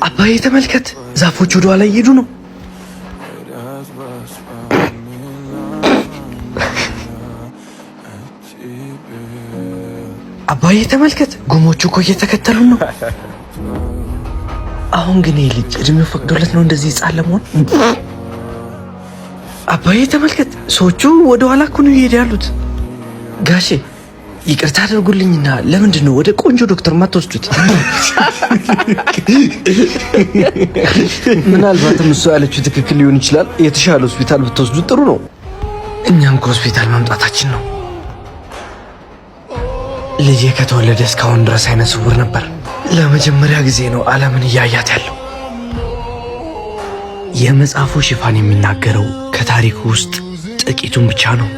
አባዬ ተመልከት፣ ዛፎች ወደ ኋላ እየሄዱ ነው። አባዬ ተመልከት፣ ጉሞቹ እኮ እየተከተሉ ነው። አሁን ግን ይህ ልጅ እድሜው ፈቅዶለት ነው እንደዚህ ሕፃን ለመሆን? አባዬ ተመልከት፣ ሰዎቹ ወደ ኋላ እኮ ነው እየሄዱ ያሉት። ጋሼ ይቅርታ አድርጉልኝና ለምንድን ነው ወደ ቆንጆ ዶክተር ማትወስዱት? ምናልባትም እሱ ያለችው ትክክል ሊሆን ይችላል። የተሻለ ሆስፒታል ብትወስዱት ጥሩ ነው። እኛም ከሆስፒታል መምጣታችን ነው። ልጄ ከተወለደ እስካሁን ድረስ አይነ ስውር ነበር። ለመጀመሪያ ጊዜ ነው ዓለምን እያያት ያለው። የመጽሐፉ ሽፋን የሚናገረው ከታሪኩ ውስጥ ጥቂቱን ብቻ ነው።